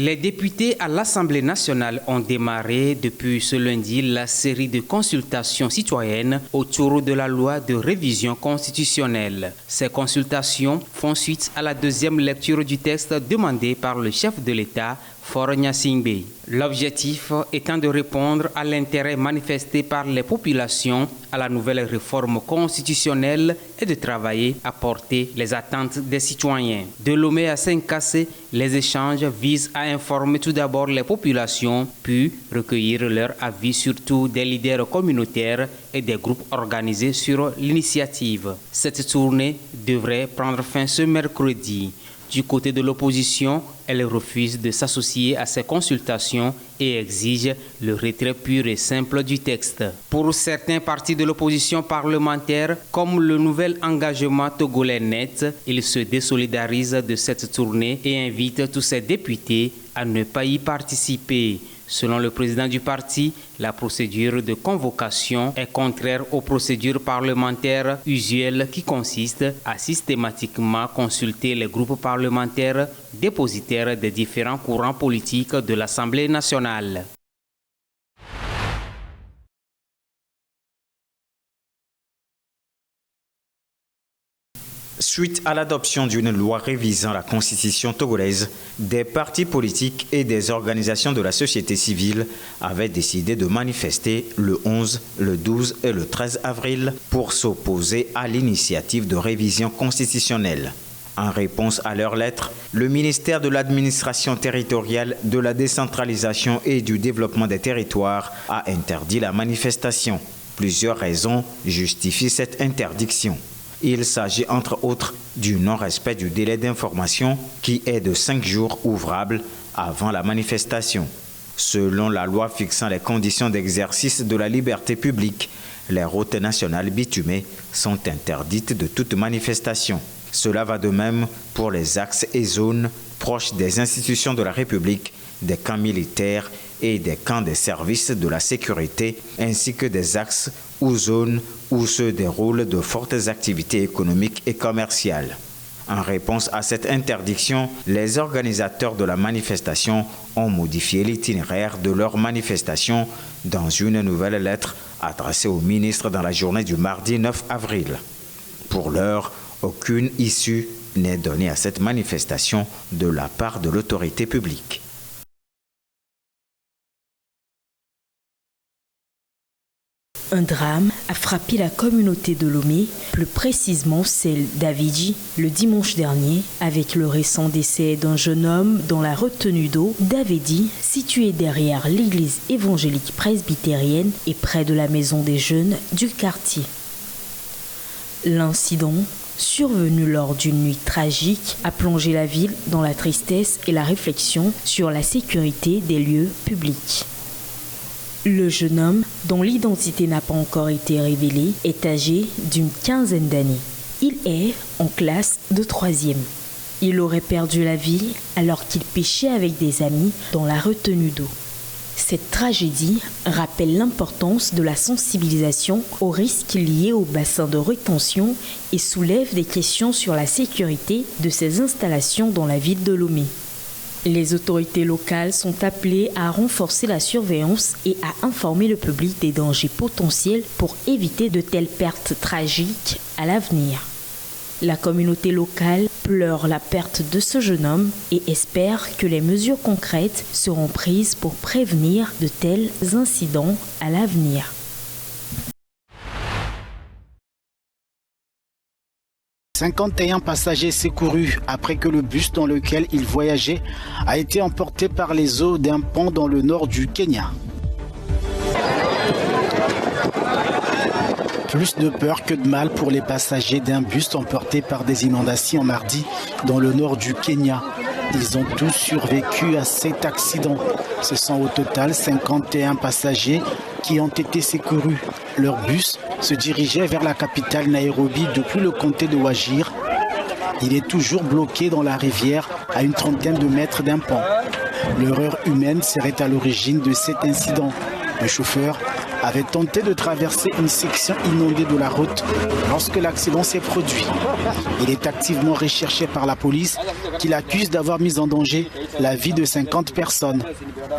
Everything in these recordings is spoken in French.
Les députés à l'Assemblée nationale ont démarré depuis ce lundi la série de consultations citoyennes autour de la loi de révision constitutionnelle. Ces consultations font suite à la deuxième lecture du texte demandé par le chef de l'État, Faure Gnassingbé. L'objectif étant de répondre à l'intérêt manifesté par les populations à la nouvelle réforme constitutionnelle et de travailler à porter les attentes des citoyens. De Lomé à Saint-Cassé, les échanges visent à informer tout d'abord les populations, puis recueillir leur avis, surtout des leaders communautaires et des groupes organisés sur l'initiative. Cette tournée devrait prendre fin ce mercredi. Du côté de l'opposition, elle refuse de s'associer à ces consultations et exige le retrait pur et simple du texte. Pour certains partis de l'opposition parlementaire, comme le nouvel engagement togolais net, ils se désolidarisent de cette tournée et invitent tous ces députés à ne pas y participer. Selon le président du parti, la procédure de convocation est contraire aux procédures parlementaires usuelles qui consistent à systématiquement consulter les groupes parlementaires dépositaires des différents courants politiques de l'Assemblée nationale. Suite à l'adoption d'une loi révisant la constitution togolaise, des partis politiques et des organisations de la société civile avaient décidé de manifester le 11, le 12 et le 13 avril pour s'opposer à l'initiative de révision constitutionnelle. En réponse à leur lettre, le ministère de l'Administration territoriale, de la décentralisation et du développement des territoires a interdit la manifestation. Plusieurs raisons justifient cette interdiction. Il s'agit entre autres du non-respect du délai d'information qui est de 5 jours ouvrables avant la manifestation. Selon la loi fixant les conditions d'exercice de la liberté publique, les routes nationales bitumées sont interdites de toute manifestation. Cela va de même pour les axes et zones proches des institutions de la République, des camps militaires et des camps des services de la sécurité, ainsi que des axes ou zones où se déroulent de fortes activités économiques et commerciales. En réponse à cette interdiction, les organisateurs de la manifestation ont modifié l'itinéraire de leur manifestation dans une nouvelle lettre adressée au ministre dans la journée du mardi 9 avril. Pour l'heure, aucune issue n'est donnée à cette manifestation de la part de l'autorité publique. Un drame a frappé la communauté de Lomé, plus précisément celle d'Avidji, le dimanche dernier, avec le récent décès d'un jeune homme dans la retenue d'eau d'Avidji, située derrière l'église évangélique presbytérienne et près de la maison des jeunes du quartier. L'incident, survenu lors d'une nuit tragique, a plongé la ville dans la tristesse et la réflexion sur la sécurité des lieux publics. Le jeune homme, dont l'identité n'a pas encore été révélée, est âgé d'une quinzaine d'années. Il est en classe de 3e. Il aurait perdu la vie alors qu'il pêchait avec des amis dans la retenue d'eau. Cette tragédie rappelle l'importance de la sensibilisation aux risques liés au bassin de rétention et soulève des questions sur la sécurité de ces installations dans la ville de Lomé. Les autorités locales sont appelées à renforcer la surveillance et à informer le public des dangers potentiels pour éviter de telles pertes tragiques à l'avenir. La communauté locale pleure la perte de ce jeune homme et espère que les mesures concrètes seront prises pour prévenir de tels incidents à l'avenir. « 51 passagers secourus après que le bus dans lequel ils voyageaient a été emporté par les eaux d'un pont dans le nord du Kenya. Plus de peur que de mal pour les passagers d'un bus emporté par des inondations mardi dans le nord du Kenya. Ils ont tous survécu à cet accident. Ce sont au total 51 passagers qui ont été secourus. Leur bus se dirigeait vers la capitale Nairobi depuis le comté de Wajir. Il est toujours bloqué dans la rivière à une trentaine de mètres d'un pont. L'erreur humaine serait à l'origine de cet incident. Le chauffeur avait tenté de traverser une section inondée de la route lorsque l'accident s'est produit. Il est activement recherché par la police qui l'accuse d'avoir mis en danger la vie de 50 personnes.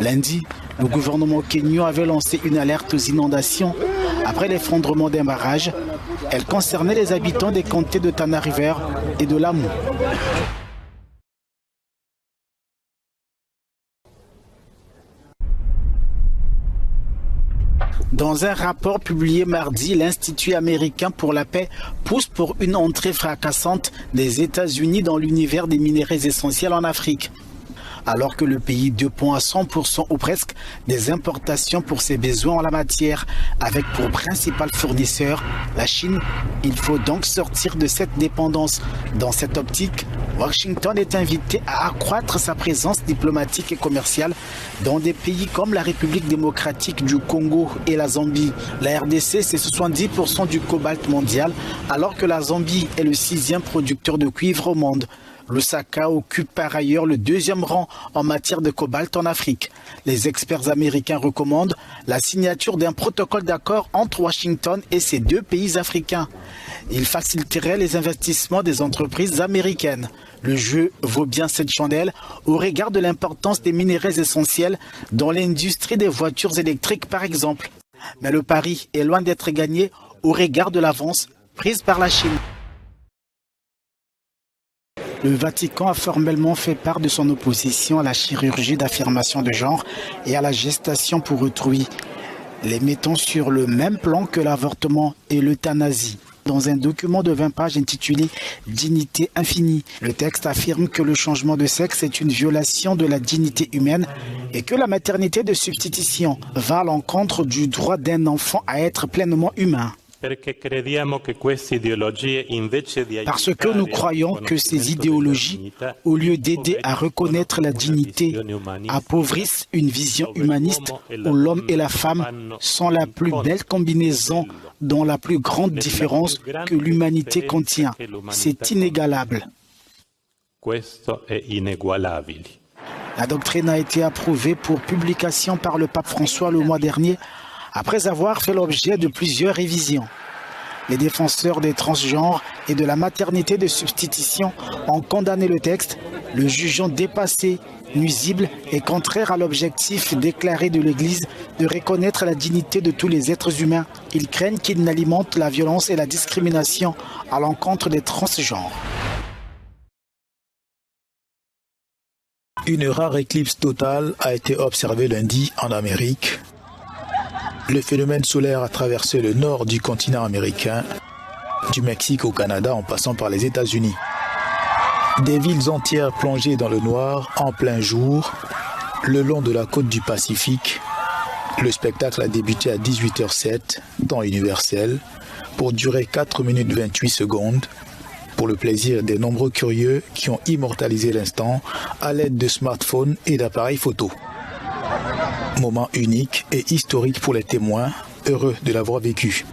Lundi, le gouvernement kényan avait lancé une alerte aux inondations après l'effondrement d'un barrage. Elle concernait les habitants des comtés de Tana River et de Lamu. Dans un rapport publié mardi, l'Institut américain pour la paix pousse pour une entrée fracassante des États-Unis dans l'univers des minerais essentiels en Afrique. Alors que le pays dépend à 100% ou presque des importations pour ses besoins en la matière, avec pour principal fournisseur la Chine, il faut donc sortir de cette dépendance. Dans cette optique, Washington est invité à accroître sa présence diplomatique et commerciale dans des pays comme la République démocratique du Congo et la Zambie. La RDC, c'est 70% du cobalt mondial, alors que la Zambie est le 6e producteur de cuivre au monde. Lusaka occupe par ailleurs le 2e rang en matière de cobalt en Afrique. Les experts américains recommandent la signature d'un protocole d'accord entre Washington et ces deux pays africains. Il faciliterait les investissements des entreprises américaines. Le jeu vaut bien cette chandelle au regard de l'importance des minerais essentiels dans l'industrie des voitures électriques par exemple. Mais le pari est loin d'être gagné au regard de l'avance prise par la Chine. Le Vatican a formellement fait part de son opposition à la chirurgie d'affirmation de genre et à la gestation pour autrui, les mettant sur le même plan que l'avortement et l'euthanasie. Dans un document de 20 pages intitulé « Dignité infinie », le texte affirme que le changement de sexe est une violation de la dignité humaine et que la maternité de substitution va à l'encontre du droit d'un enfant à être pleinement humain. Parce que nous croyons que ces idéologies, au lieu d'aider à reconnaître la dignité, appauvrissent une vision humaniste où l'homme et la femme sont la plus belle combinaison dont la plus grande différence que l'humanité contient. C'est inégalable. La doctrine a été approuvée pour publication par le pape François le mois dernier, après avoir fait l'objet de plusieurs révisions. Les défenseurs des transgenres et de la maternité de substitution ont condamné le texte, le jugeant dépassé, nuisible et contraire à l'objectif déclaré de l'Église de reconnaître la dignité de tous les êtres humains. Ils craignent qu'il n'alimente la violence et la discrimination à l'encontre des transgenres. Une rare éclipse totale a été observée lundi en Amérique. Le phénomène solaire a traversé le nord du continent américain, du Mexique au Canada en passant par les États-Unis. Des villes entières plongées dans le noir en plein jour, le long de la côte du Pacifique. Le spectacle a débuté à 18h07, temps universel, pour durer 4 minutes 28 secondes, pour le plaisir des nombreux curieux qui ont immortalisé l'instant à l'aide de smartphones et d'appareils photo. Moment unique et historique pour les témoins, heureux de l'avoir vécu.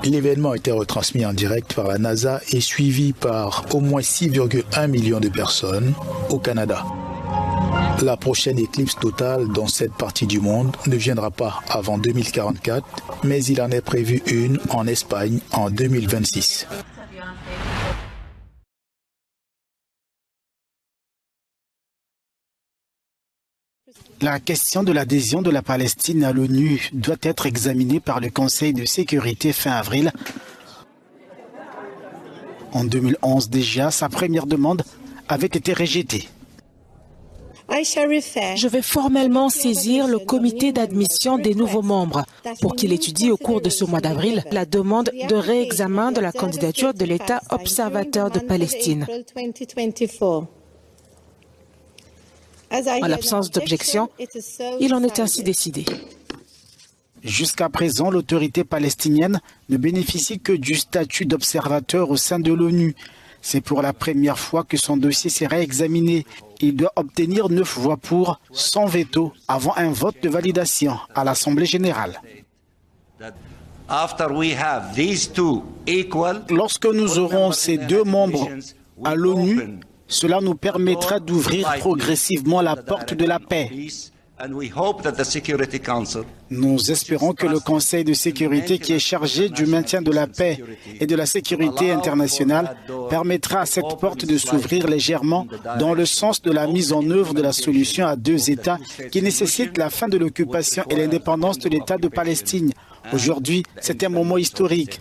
L'événement a été retransmis en direct par la NASA et suivi par au moins 6,1 millions de personnes au Canada. La prochaine éclipse totale dans cette partie du monde ne viendra pas avant 2044, mais il en est prévu une en Espagne en 2026. La question de l'adhésion de la Palestine à l'ONU doit être examinée par le Conseil de sécurité fin avril. En 2011 déjà, sa première demande avait été rejetée. Je vais formellement saisir le comité d'admission des nouveaux membres pour qu'il étudie au cours de ce mois d'avril la demande de réexamen de la candidature de l'État observateur de Palestine. En l'absence d'objection, il en est ainsi décidé. Jusqu'à présent, l'autorité palestinienne ne bénéficie que du statut d'observateur au sein de l'ONU. C'est pour la première fois que son dossier sera examiné. Il doit obtenir 9 voix pour, sans veto, avant un vote de validation à l'Assemblée générale. Lorsque nous aurons ces 2 membres à l'ONU, cela nous permettra d'ouvrir progressivement la porte de la paix. Nous espérons que le Conseil de sécurité, qui est chargé du maintien de la paix et de la sécurité internationale, permettra à cette porte de s'ouvrir légèrement dans le sens de la mise en œuvre de la solution à 2 États qui nécessite la fin de l'occupation et l'indépendance de l'État de Palestine. Aujourd'hui, c'est un moment historique.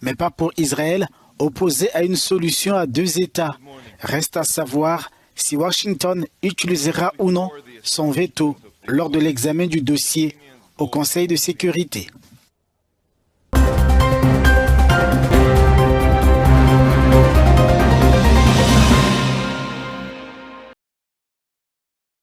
Mais pas pour Israël, opposé à une solution à 2 États. Reste à savoir si Washington utilisera ou non son veto lors de l'examen du dossier au Conseil de sécurité.